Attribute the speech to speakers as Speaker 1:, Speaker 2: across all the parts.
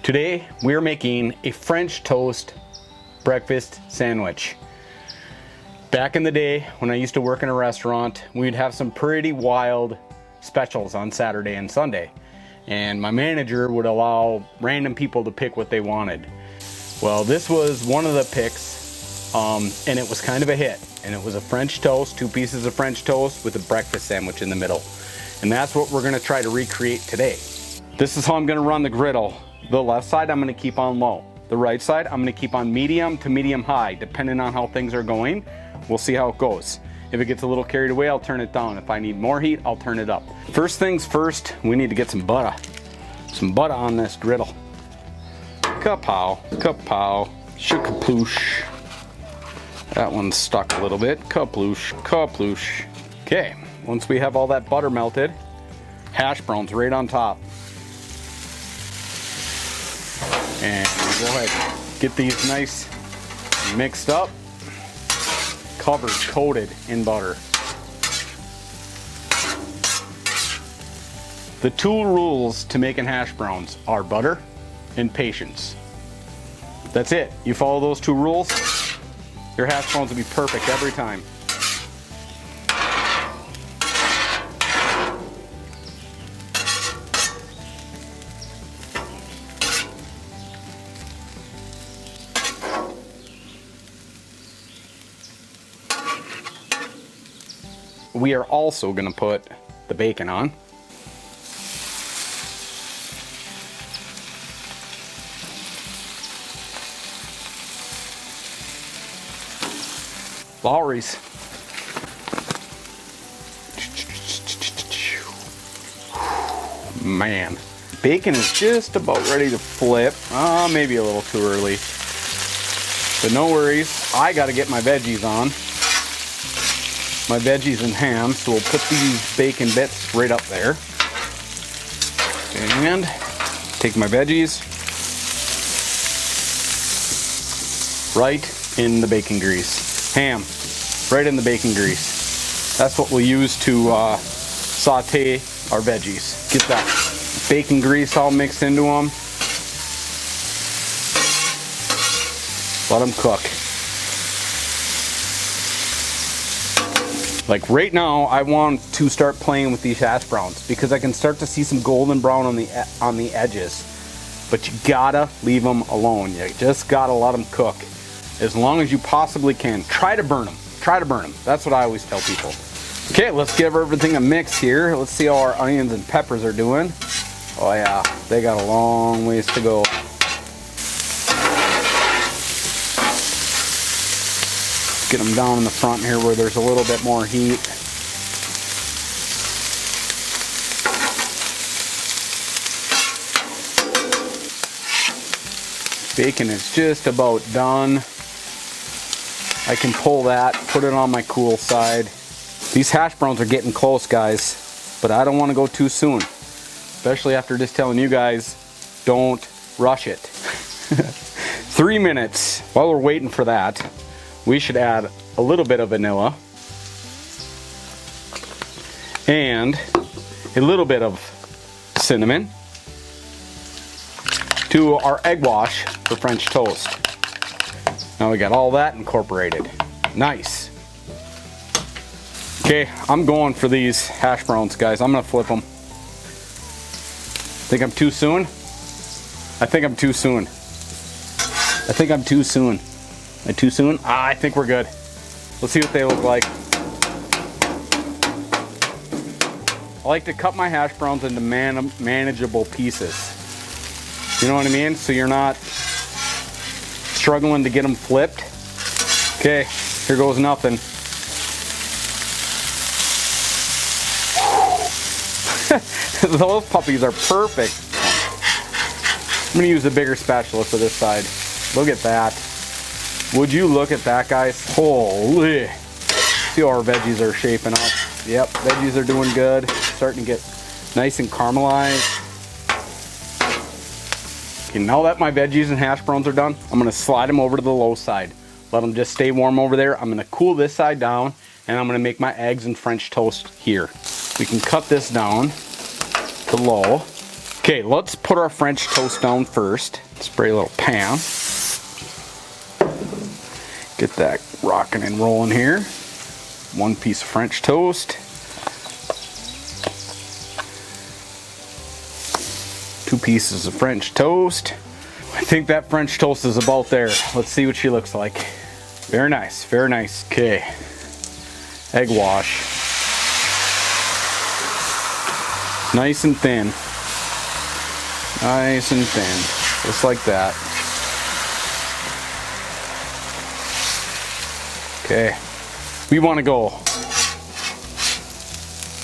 Speaker 1: Today we're making a French toast breakfast sandwich. Back in the day when I used to work in a restaurant, we'd have some pretty wild specials on Saturday and Sunday. And my manager would allow random people to pick what they wanted. Well, this was one of the picks, and it was kind of a hit. And it was a French toast, 2 pieces of French toast with a breakfast sandwich in the middle. And that's what we're gonna try to recreate today. This is how I'm gonna run the griddle. The left side I'm gonna keep on low. The right side I'm gonna keep on medium to medium high, depending on how things are going. We'll see how it goes. If it gets a little carried away, I'll turn it down. If I need more heat, I'll turn it up. First things first, we need to get some butter. Some butter on this griddle. Kapow, kapow, shakaploosh. That one's stuck a little bit. Kaploosh, kaploosh. Okay, once we have all that butter melted, hash browns right on top. And go ahead, get these nice mixed up, covered, coated in butter. The 2 rules to making hash browns are butter and patience. That's it. You follow those 2 rules, your hash browns will be perfect every time. We are also going to put the bacon on. Lowry's. Man, bacon is just about ready to flip. Maybe a little too early. But no worries, I got to get my veggies on. My veggies and ham, so we'll put these bacon bits right up there. And take my veggies right in the bacon grease. Ham, right in the bacon grease. That's what we'll use to saute our veggies. Get that bacon grease all mixed into them. Let them cook. Like right now, I want to start playing with these hash browns because I can start to see some golden brown on the edges. But you gotta leave them alone. You just gotta let them cook as long as you possibly can. Try to burn them. Try to burn them. That's what I always tell people. Okay, let's give everything a mix here. Let's see how our onions and peppers are doing. Oh yeah, they got a long ways to go. Get them down in the front here where there's a little bit more heat. Bacon is just about done. I can pull that, put it on my cool side. These hash browns are getting close, guys, but I don't want to go too soon, especially after just telling you guys, don't rush it. 3 minutes. While we're waiting for that, we should add a little bit of vanilla and a little bit of cinnamon to our egg wash for French toast. Now we got all that incorporated. Nice. Okay, I'm going for these hash browns, guys. I'm gonna flip them. Think I'm too soon? I think I'm too soon. I think I'm too soon. Am I too soon? I think we're good. Let's see what they look like. I like to cut my hash browns into manageable pieces. You know what I mean? So you're not struggling to get them flipped. Okay, here goes nothing. Those puppies are perfect. I'm gonna use a bigger spatula for this side. Look at that. Would you look at that, guys? Holy. See how our veggies are shaping up. Yep, veggies are doing good. Starting to get nice and caramelized. Okay, now that my veggies and hash browns are done, I'm gonna slide them over to the low side. Let them just stay warm over there. I'm gonna cool this side down, and I'm gonna make my eggs and French toast here. We can cut this down to low. Okay, let's put our French toast down first. Spray a little pan. Get that rocking and rolling here. One piece of French toast. 2 pieces of French toast. I think that French toast is about there. Let's see what she looks like. Very nice, very nice. Okay, egg wash. Nice and thin. Nice and thin, just like that. Okay, we want to go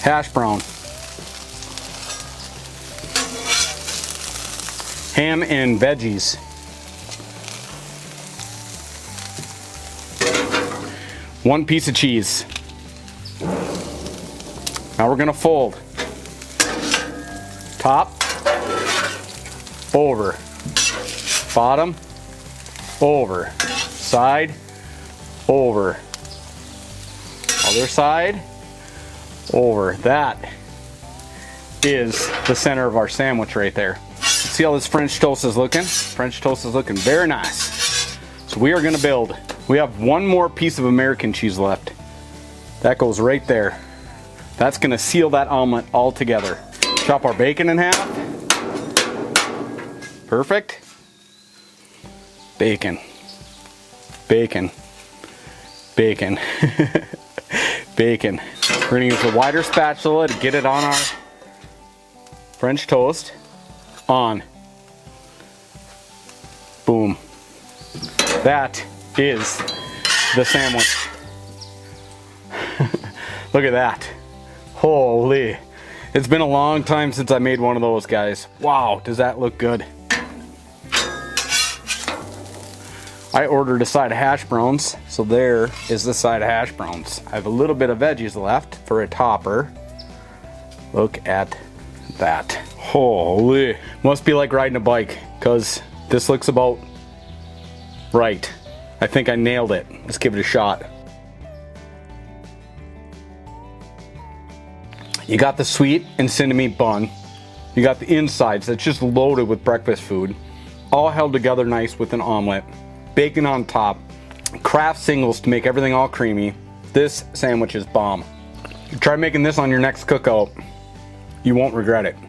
Speaker 1: hash brown, ham and veggies, one piece of cheese. Now we're gonna fold top, over, bottom, over, side, over, other side, over. That is the center of our sandwich right there. See how this French toast is looking? French toast is looking very nice. So we are gonna build. We have one more piece of American cheese left. That goes right there. That's gonna seal that omelet all together. Chop our bacon in half. Perfect. Bacon. Bacon. Bacon. Bacon. We're gonna use a wider spatula to get it on our French toast. On. Boom. That is the sandwich. Look at that. Holy. It's been a long time since I made one of those, guys. Wow, does that look good. I ordered a side of hash browns, so there is the side of hash browns. I have a little bit of veggies left for a topper. Look at that. Holy. Must be like riding a bike, because this looks about right. I think I nailed it. Let's give it a shot. You got the sweet and cinnamon bun. You got the insides that's just loaded with breakfast food. All held together nice with an omelet. Bacon on top. Kraft singles to make everything all creamy. This sandwich is bomb. Try making this on your next cookout. You won't regret it.